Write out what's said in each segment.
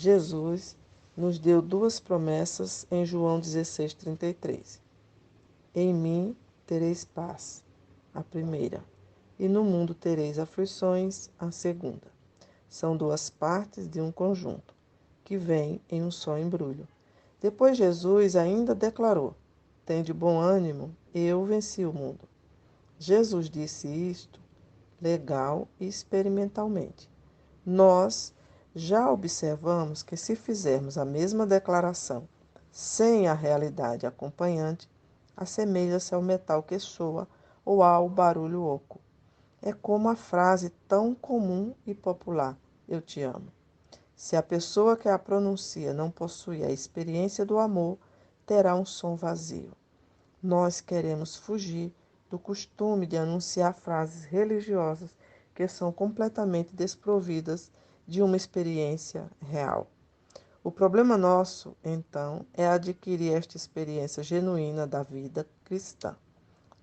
Jesus nos deu duas promessas em João 16:33. Em mim tereis paz, a primeira, e no mundo tereis aflições, a segunda. São duas partes de um conjunto, que vem em um só embrulho. Depois Jesus ainda declarou: tende bom ânimo, eu venci o mundo. Jesus disse isto legal e experimentalmente. Nós já observamos que se fizermos a mesma declaração sem a realidade acompanhante, assemelha-se ao metal que soa ou ao barulho oco. É como a frase tão comum e popular: eu te amo. Se a pessoa que a pronuncia não possui a experiência do amor, terá um som vazio. Nós queremos fugir do costume de anunciar frases religiosas que são completamente desprovidas de uma experiência real. O problema nosso, então, é adquirir esta experiência genuína da vida cristã.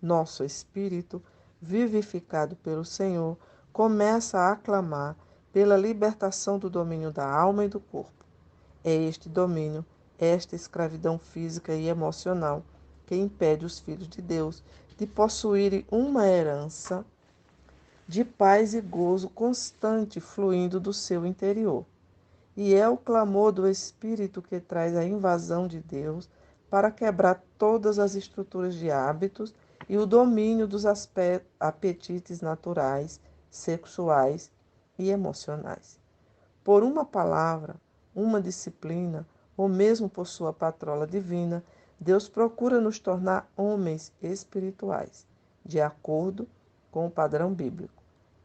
Nosso espírito, vivificado pelo Senhor, começa a aclamar pela libertação do domínio da alma e do corpo. É este domínio, esta escravidão física e emocional, que impede os filhos de Deus de possuírem uma herança de paz e gozo constante fluindo do seu interior. E é o clamor do Espírito que traz a invasão de Deus para quebrar todas as estruturas de hábitos e o domínio dos apetites naturais, sexuais e emocionais. Por uma palavra, uma disciplina, ou mesmo por sua patrola divina, Deus procura nos tornar homens espirituais, de acordo com o padrão bíblico.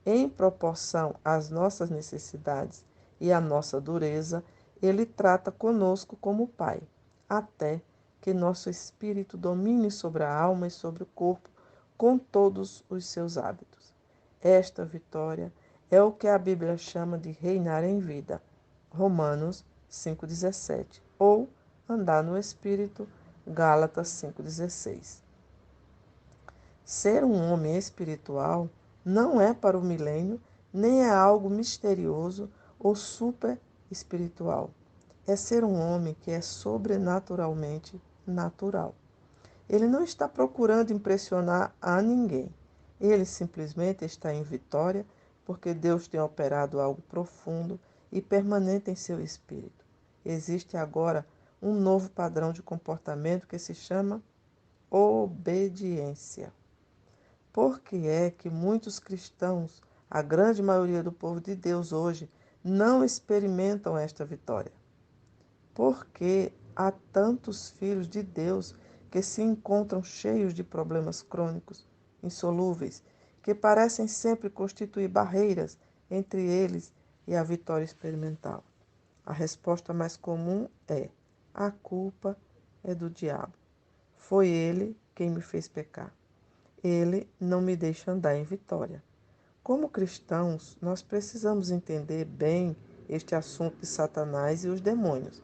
Em proporção às nossas necessidades e à nossa dureza, Ele trata conosco como Pai, até que nosso espírito domine sobre a alma e sobre o corpo com todos os seus hábitos. Esta vitória é o que a Bíblia chama de reinar em vida, Romanos 5,17, ou andar no Espírito, Gálatas 5,16. Ser um homem espiritual não é para o milênio, nem é algo misterioso ou super espiritual. É ser um homem que é sobrenaturalmente natural. Ele não está procurando impressionar a ninguém. Ele simplesmente está em vitória porque Deus tem operado algo profundo e permanente em seu espírito. Existe agora um novo padrão de comportamento que se chama obediência. Por que é que muitos cristãos, a grande maioria do povo de Deus hoje, não experimentam esta vitória? Por que há tantos filhos de Deus que se encontram cheios de problemas crônicos, insolúveis, que parecem sempre constituir barreiras entre eles e a vitória experimental? A resposta mais comum é: a culpa é do diabo. Foi ele quem me fez pecar. Ele não me deixa andar em vitória. Como cristãos, nós precisamos entender bem este assunto de Satanás e os demônios.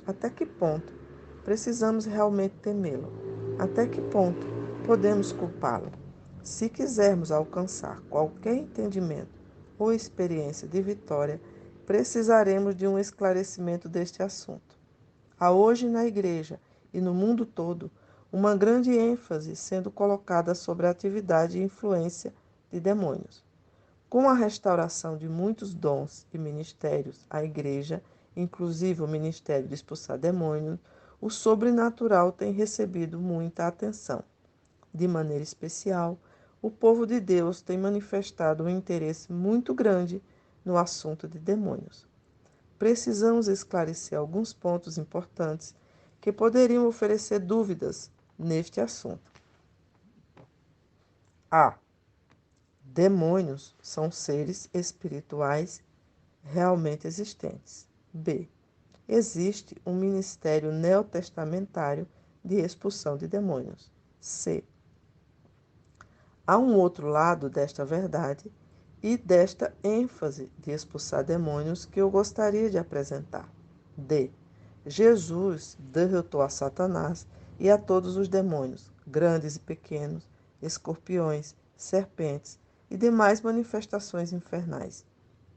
Até que ponto precisamos realmente temê-lo? Até que ponto podemos culpá-lo? Se quisermos alcançar qualquer entendimento ou experiência de vitória, precisaremos de um esclarecimento deste assunto. Há hoje na Igreja e no mundo todo uma grande ênfase sendo colocada sobre a atividade e influência de demônios. Com a restauração de muitos dons e ministérios, a Igreja, inclusive o ministério de expulsar demônios, o sobrenatural tem recebido muita atenção. De maneira especial, o povo de Deus tem manifestado um interesse muito grande no assunto de demônios. Precisamos esclarecer alguns pontos importantes que poderiam oferecer dúvidas neste assunto. A. Demônios são seres espirituais realmente existentes. B. Existe um ministério neotestamentário de expulsão de demônios. C. Há um outro lado desta verdade e desta ênfase de expulsar demônios que eu gostaria de apresentar. D. Jesus derrotou a Satanás e a todos os demônios, grandes e pequenos, escorpiões, serpentes e demais manifestações infernais,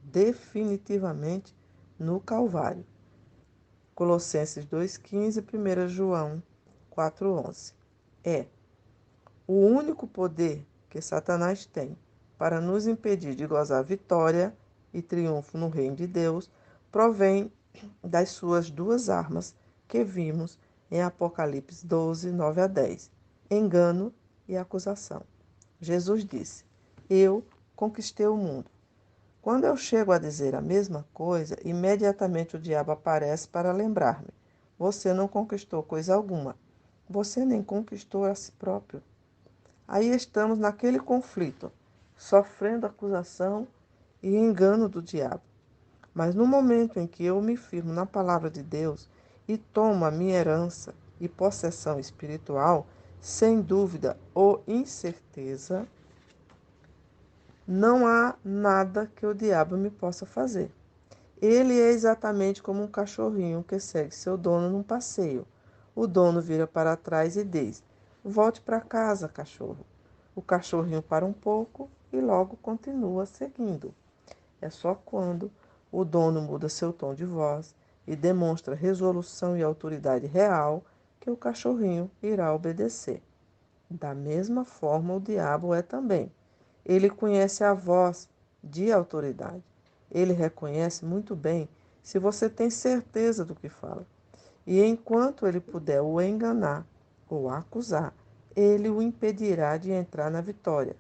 definitivamente no Calvário. Colossenses 2,15 e 1 João 4,11. O único poder que Satanás tem para nos impedir de gozar vitória e triunfo no reino de Deus provém das suas duas armas que vimos em Apocalipse 12, 9 a 10, engano e acusação. Jesus disse: Eu conquistei o mundo. Quando eu chego a dizer a mesma coisa, imediatamente o diabo aparece para lembrar-me: você não conquistou coisa alguma. Você nem conquistou a si próprio. Aí estamos naquele conflito, sofrendo acusação e engano do diabo. Mas no momento em que eu me firmo na palavra de Deus e tomo a minha herança e possessão espiritual, sem dúvida ou incerteza, não há nada que o diabo me possa fazer. Ele é exatamente como um cachorrinho que segue seu dono num passeio. O dono vira para trás e diz: volte para casa, cachorro. O cachorrinho para um pouco e logo continua seguindo. É só quando o dono muda seu tom de voz e demonstra resolução e autoridade real que o cachorrinho irá obedecer. Da mesma forma, o diabo é também. Ele conhece a voz de autoridade. Ele reconhece muito bem se você tem certeza do que fala. E enquanto ele puder o enganar ou acusar, ele o impedirá de entrar na vitória.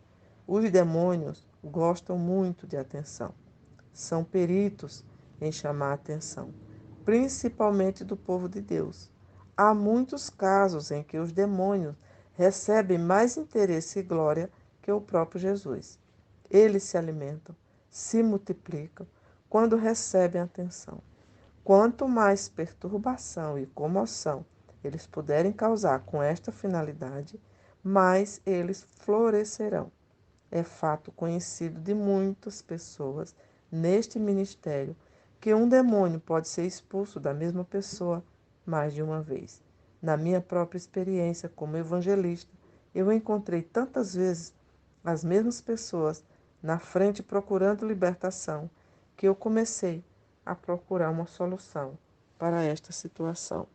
Os demônios gostam muito de atenção. São peritos em chamar a atenção, principalmente do povo de Deus. Há muitos casos em que os demônios recebem mais interesse e glória que o próprio Jesus. Eles se alimentam, se multiplicam quando recebem atenção. Quanto mais perturbação e comoção eles puderem causar com esta finalidade, mais eles florescerão. É fato conhecido de muitas pessoas neste ministério que um demônio pode ser expulso da mesma pessoa mais de uma vez. Na minha própria experiência como evangelista, eu encontrei tantas vezes as mesmas pessoas na frente procurando libertação que eu comecei a procurar uma solução para esta situação.